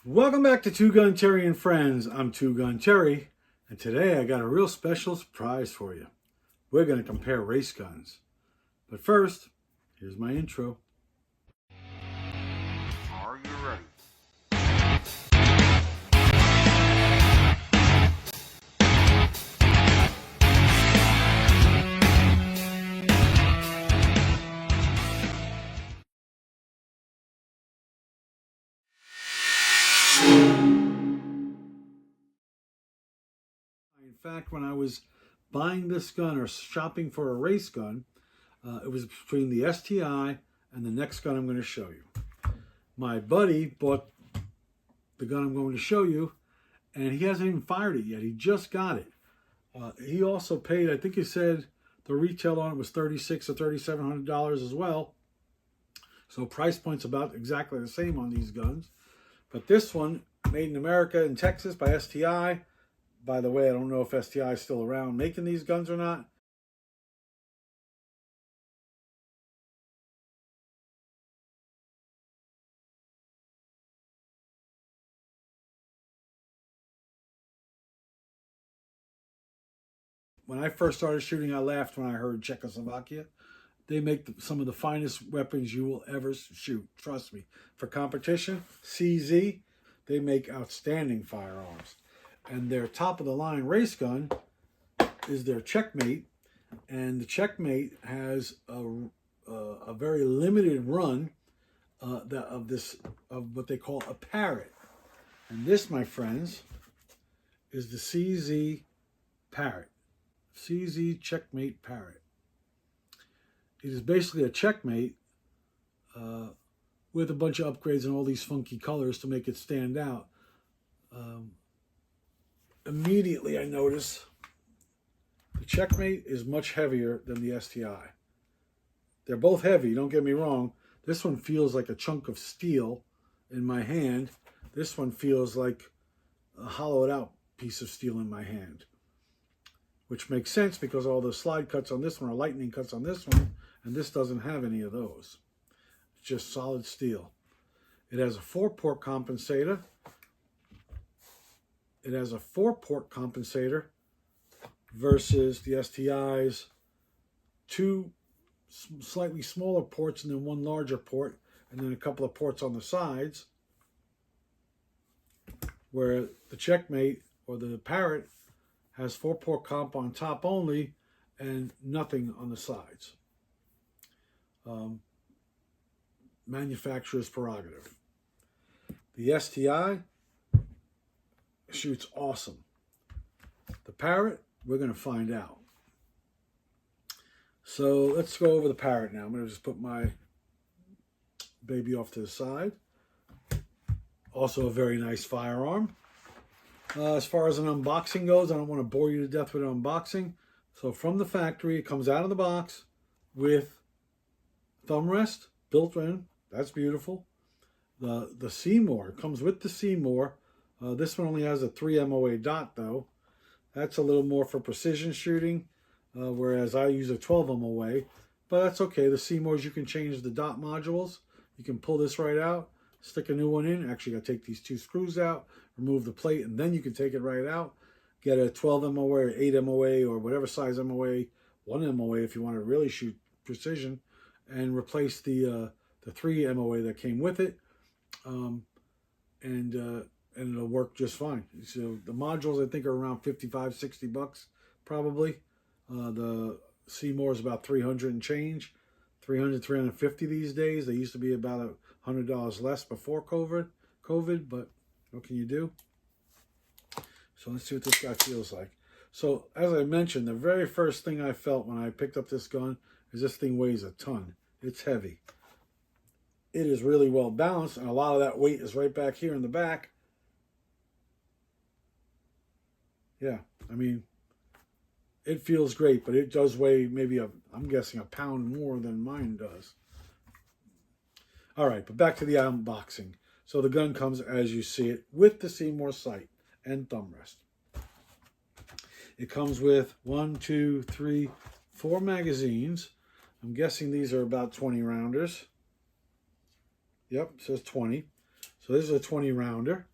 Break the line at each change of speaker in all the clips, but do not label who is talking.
Welcome back to TwoGunTerry and Friends. I'm TwoGunTerry, and today I got a real special surprise for you. We're going to compare race guns. But first, here's my intro.
Are you ready?
In fact, when I was buying this gun or shopping for a race gun, it was between the STI and the next gun I'm going to show you. My buddy bought the gun I'm going to show you, and he hasn't even fired it yet. He just got it. He also paid, I think he said the retail on it was $3,600 or $3,700 as well. So price point's about exactly the same on these guns. But this one, made in America in Texas by STI. By the way, I don't know if STI is still around making these guns or not. When I first started shooting, I laughed when I heard Czechoslovakia. They make some of the finest weapons you will ever shoot. Trust me. For competition, CZ, they make outstanding firearms. And their top of the line race gun is their Checkmate. And the Checkmate has a very limited run of what they call a Parrot. And this, my friends, is the CZ Parrot. CZ Checkmate Parrot. It is basically a Checkmate with a bunch of upgrades and all these funky colors to make it stand out. Immediately I notice the Checkmate is much heavier than the STI. They're both heavy, don't get me wrong. This one feels like a chunk of steel in my hand. This one feels like a hollowed out piece of steel in my hand, which makes sense because all the slide cuts on this one are lightning cuts on this one, and this doesn't have any of those. It's just solid steel. It has a 4-port compensator. It has a 4-port compensator versus the STI's 2 slightly smaller ports and then 1 larger port, and then a couple of ports on the sides, where the Checkmate or the Parrot has 4-port comp on top only and nothing on the sides. Manufacturer's prerogative. The STI shoots awesome. The Parrot, we're going to find out. So let's go over the Parrot now. I'm going to just put my baby off to the side. Also a very nice firearm. As far as an unboxing goes, I don't want to bore you to death with an unboxing. So from the factory, it comes out of the box with thumb rest built in. That's beautiful. The Seymour comes with the Seymour. This one only has a 3 MOA dot though. That's a little more for precision shooting, whereas I use a 12 MOA. But that's okay. The Seymours, you can change the dot modules. You can pull this right out, stick a new one in. Actually, I take these 2 screws out, remove the plate, and then you can take it right out. Get a 12 MOA or 8 MOA or whatever size MOA, 1 MOA if you want to really shoot precision, and replace the 3 MOA that came with it, and it'll work just fine. So the modules I think are around $55-$60 probably. The Seymour is about 300 and change, 300, 350 these days. They used to be about $100 less before COVID, but what can you do? So let's see what this guy feels like. So as I mentioned, the very first thing I felt when I picked up this gun is this thing weighs a ton. It's heavy. It is really well balanced, and a lot of that weight is right back here in the back. Yeah, I mean, it feels great, but it does weigh maybe I'm guessing a pound more than mine does. All right, but back to the unboxing. So the gun comes as you see it with the Seymour sight and thumb rest. It comes with 1, 2, 3, 4 magazines. I'm guessing these are about 20 rounders. Yep, it says 20. So So this is a 20 rounder,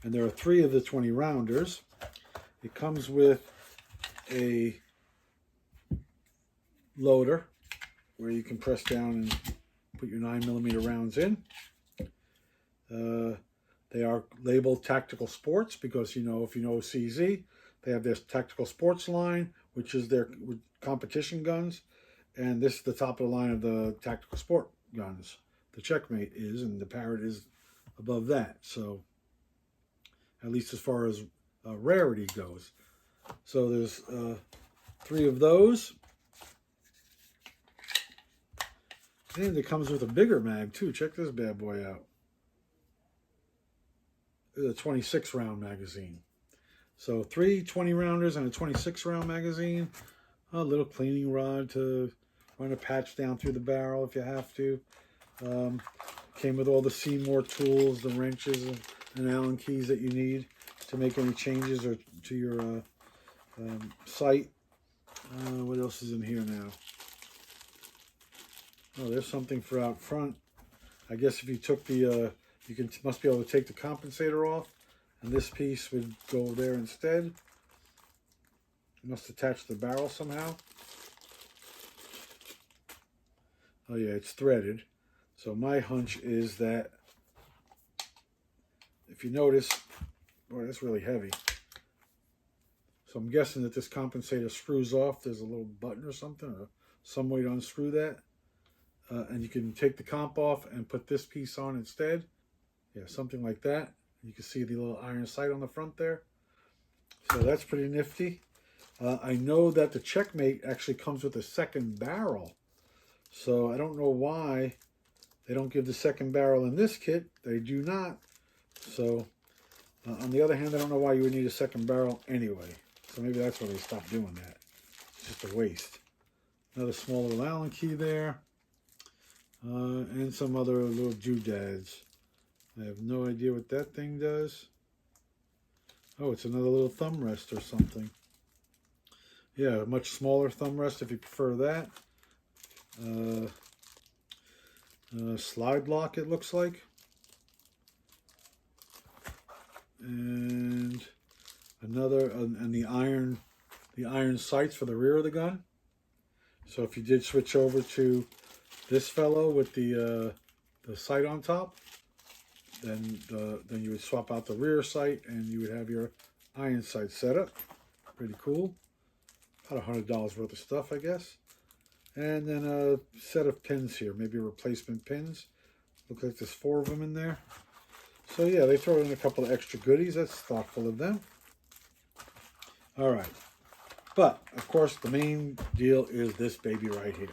and there are 3 of the 20 rounders. It comes with a loader where you can press down and put your 9mm rounds in. They are labeled Tactical Sports because, you know, if you know CZ, they have this Tactical Sports line, which is their competition guns. And this is the top of the line of the Tactical Sport guns. The Checkmate is, and the Parrot is above that. So, at least as far as rarity goes. So there's 3 of those. And it comes with a bigger mag too. Check this bad boy out. It's a 26 round magazine. So 3 20 rounders and a 26 round magazine. A little cleaning rod to run a patch down through the barrel if you have to. Came with all the Seymour tools, the wrenches and Allen keys that you need to make any changes or to your sight. What else is in here now? Oh, there's something for out front. I guess if you took the, must be able to take the compensator off, and this piece would go there instead. You must attach the barrel somehow. Oh yeah, it's threaded. So my hunch is that, if you notice, boy, that's really heavy. So I'm guessing that this compensator screws off. There's a little button or something, or some way to unscrew that. And you can take the comp off and put this piece on instead. Yeah, something like that. You can see the little iron sight on the front there. So that's pretty nifty. I know that the Checkmate actually comes with a second barrel. So I don't know why they don't give the second barrel in this kit. They do not. So on the other hand, I don't know why you would need a second barrel anyway. So maybe that's why they stopped doing that. It's just a waste. Another small little Allen key there. And some other little doodads. I have no idea what that thing does. Oh, it's another little thumb rest or something. Yeah, a much smaller thumb rest if you prefer that. Slide lock, it looks like. And another, and the iron sights for the rear of the gun. So if you did switch over to this fellow with the sight on top, then you would swap out the rear sight and you would have your iron sight set up. Pretty cool. About $100 worth of stuff, I guess. And then a set of pins here, maybe replacement pins. Looks like there's 4 of them in there. So yeah, they throw in a couple of extra goodies. That's thoughtful of them. All right. But, of course, the main deal is this baby right here.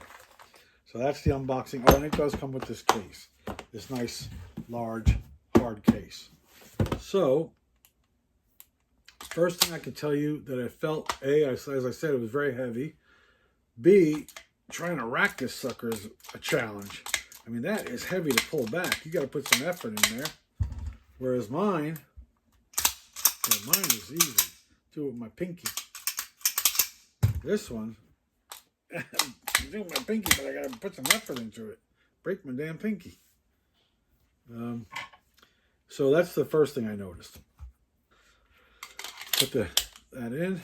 So that's the unboxing. Oh, and it does come with this case. This nice, large, hard case. So, first thing I can tell you that I felt, A, as I said, it was very heavy. B, trying to rack this sucker is a challenge. I mean, that is heavy to pull back. You got to put some effort in there. Whereas mine, well, mine is easy. Do it with my pinky. This one, I'm doing my pinky, but I got to put some effort into it. Break my damn pinky. So that's the first thing I noticed. Put that in.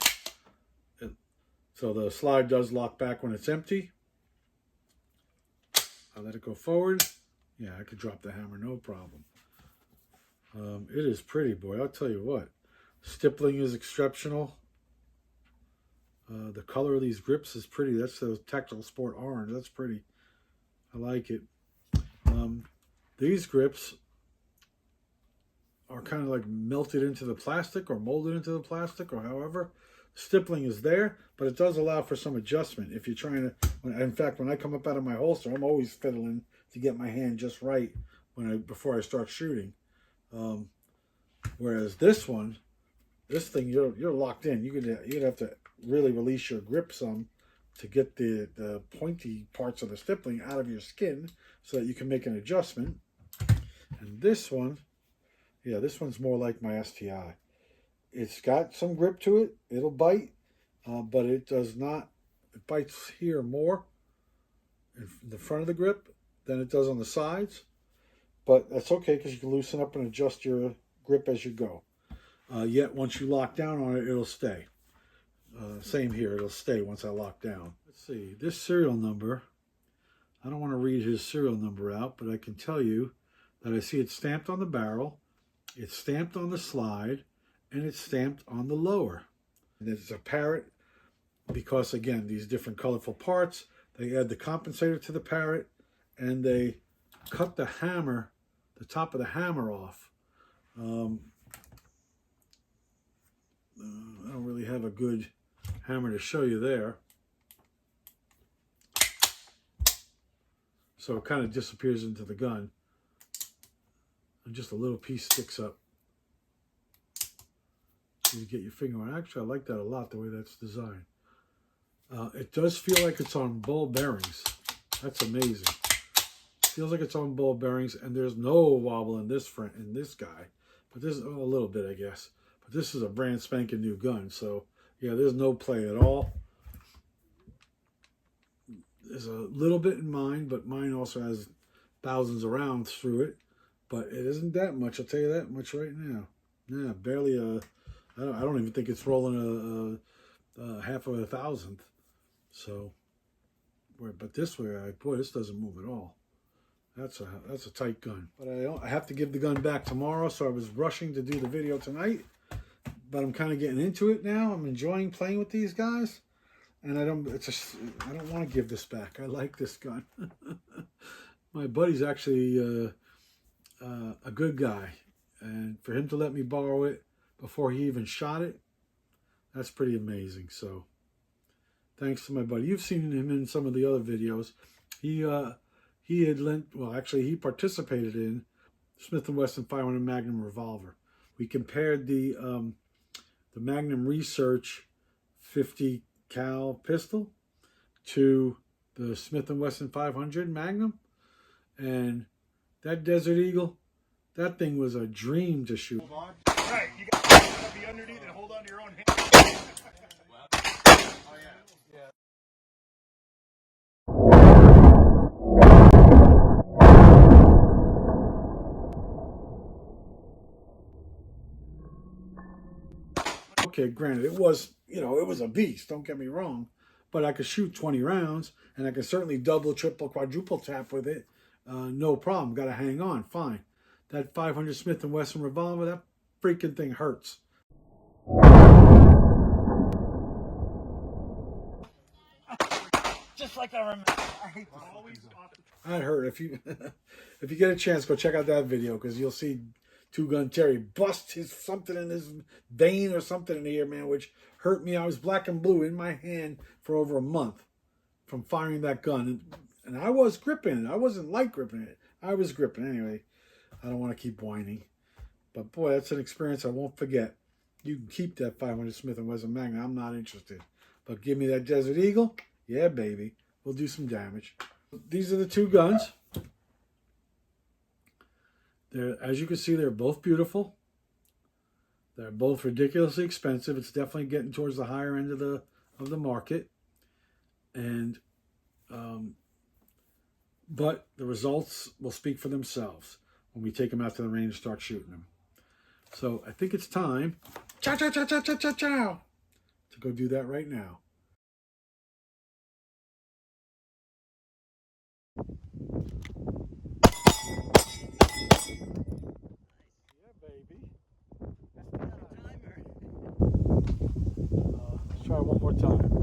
So the slide does lock back when it's empty. I'll let it go forward. Yeah, I could drop the hammer, no problem. It is pretty, boy. I'll tell you what. Stippling is exceptional. The color of these grips is pretty. That's the Tactical Sport orange. That's pretty. I like it. These grips are kind of like melted into the plastic or molded into the plastic or however. Stippling is there, but it does allow for some adjustment. If you're trying to, in fact, when I come up out of my holster, I'm always fiddling to get my hand just right before I start shooting. Whereas this one, this thing, you're locked in. You'd have to really release your grip some to get the pointy parts of the stippling out of your skin so that you can make an adjustment. And this one, yeah, this one's more like my STI. It's got some grip to it. It'll bite, but it does not. It bites here more in the front of the grip than it does on the sides. but that's okay because you can loosen up and adjust your grip as you go. Yet once you lock down on it, it'll stay. Same here, it'll stay once I lock down. Let's see, this serial number, I don't want to read his serial number out, but I can tell you that I see it stamped on the barrel, it's stamped on the slide, and it's stamped on the lower. And it's a Parrot because, again, these different colorful parts, they add the compensator to the Parrot, and they cut the hammer, the top of the hammer off. I don't really have a good hammer to show you there. So it kind of disappears into the gun. And just a little piece sticks up. So you get your finger on. Actually, I like that a lot, the way that's designed. It does feel like it's on ball bearings. That's amazing. Feels like it's on ball bearings, and there's no wobble in this front in this guy. But this is a little bit, I guess. But this is a brand spanking new gun, so yeah, there's no play at all. There's a little bit in mine, but mine also has thousands of rounds through it. But it isn't that much, I'll tell you that much right now. Yeah, barely I don't even think it's rolling a half of a thousandth. So, but this way, boy, this doesn't move at all. That's a tight gun. But I have to give the gun back tomorrow, so I was rushing to do the video tonight. But I'm kind of getting into it now. I'm enjoying playing with these guys, and I don't want to give this back. I like this gun. My buddy's actually a good guy, and for him to let me borrow it before he even shot it, that's pretty amazing. So thanks to my buddy. You've seen him in some of the other videos. He had lent, well, actually he participated in Smith & Wesson 500 Magnum revolver. We compared the Magnum Research 50 cal pistol to the Smith & Wesson 500 Magnum, and that Desert Eagle, that thing was a dream to shoot.
Right, you got to be underneath and hold on to your own hand. Oh, yeah.
Okay, granted, it was, it was a beast, don't get me wrong, but I could shoot 20 rounds, and I could certainly double, triple, quadruple tap with it. No problem, got to hang on, fine. That 500 Smith & Wesson revolver, that freaking thing hurts.
Just like I remember. I hate this. Always off the...
That hurt. If you get a chance, go check out that video, because you'll see TwoGunTerry bust something in his vein or something in here, man, which hurt me. I was black and blue in my hand for over a month from firing that gun. And I was gripping it. I wasn't light gripping it. I was gripping it. Anyway, I don't want to keep whining. But boy, that's an experience I won't forget. You can keep that 500 Smith & Wesson Magnum. I'm not interested. But give me that Desert Eagle. Yeah, baby. We'll do some damage. These are the two guns. As you can see, they're both beautiful. They're both ridiculously expensive. It's definitely getting towards the higher end of the market. And but the results will speak for themselves when we take them out to the range and start shooting them. So I think it's time, chow, chow, chow, chow, chow, chow, chow, to go do that right now. Yeah, baby. Let's try one more time.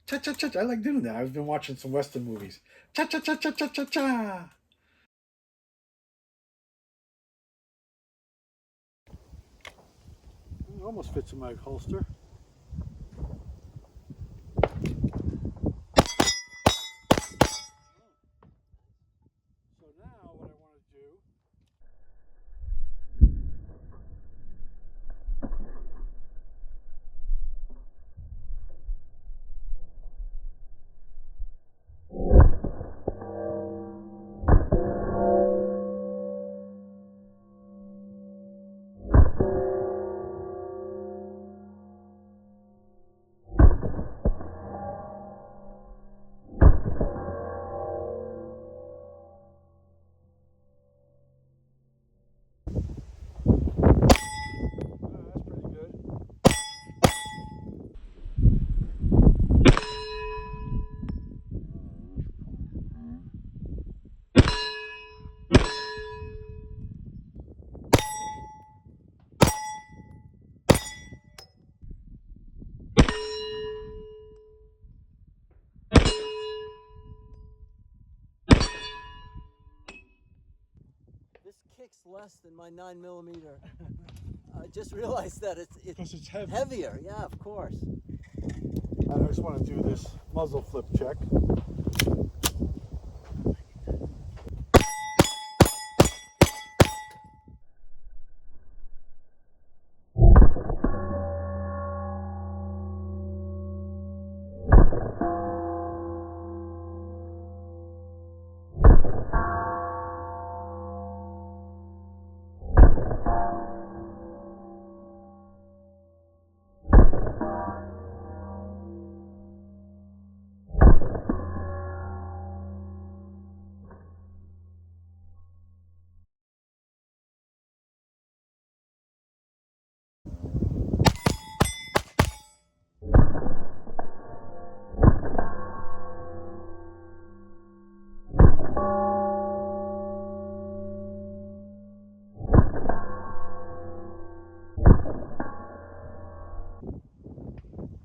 Cha-cha-cha. I like doing that. I've been watching some Western movies. Cha-cha-cha-cha-cha-cha-cha. It almost fits in my holster. So now what I want to do, that's pretty good.
This kicks less than my 9mm. I just realized that it's
Because it's heavy.
heavier. Yeah, of course.
I just want to do this muzzle flip check.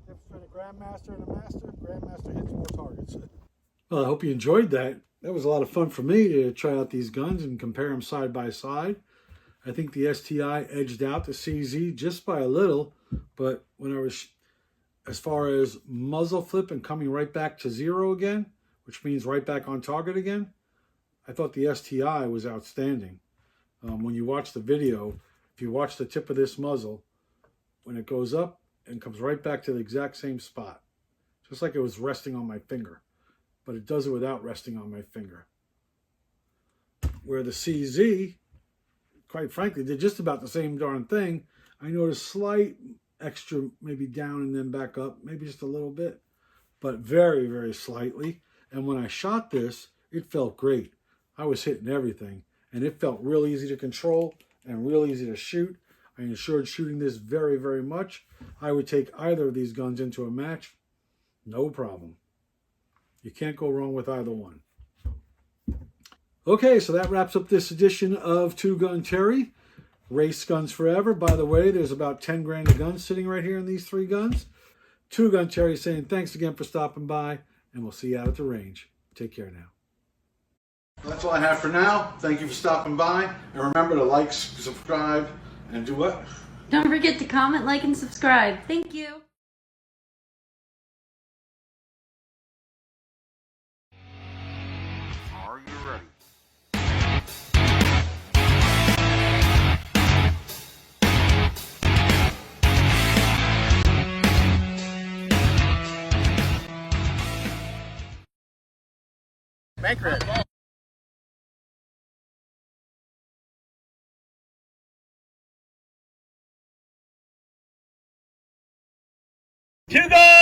Between a Grandmaster and a Master, Grandmaster hits more targets. Well, I hope you enjoyed that. That was a lot of fun for me to try out these guns and compare them side by side. I think the STI edged out the CZ just by a little, but when I was, as far as muzzle flip and coming right back to zero again, which means right back on target again, I thought the STI was outstanding. When you watch the video, if you watch the tip of this muzzle, when it goes up and comes right back to the exact same spot, just like it was resting on my finger, but it does it without resting on my finger. Where the CZ, quite frankly, did just about the same darn thing. I noticed slight extra, maybe down and then back up, maybe just a little bit, but very, very slightly. And when I shot this, it felt great. I was hitting everything, and it felt real easy to control and real easy to shoot. I enjoyed shooting this very, very much. I would take either of these guns into a match, no problem. You can't go wrong with either one. Okay, so that wraps up this edition of TwoGunTerry. Race Guns Forever. By the way, there's about 10 grand of guns sitting right here in these three guns. TwoGunTerry saying thanks again for stopping by, and we'll see you out at the range. Take care now. That's all I have for now. Thank you for stopping by. And remember to like, subscribe, and do what?
Don't forget to comment, like, and subscribe. Thank you.
Are you ready? Make ready. To go!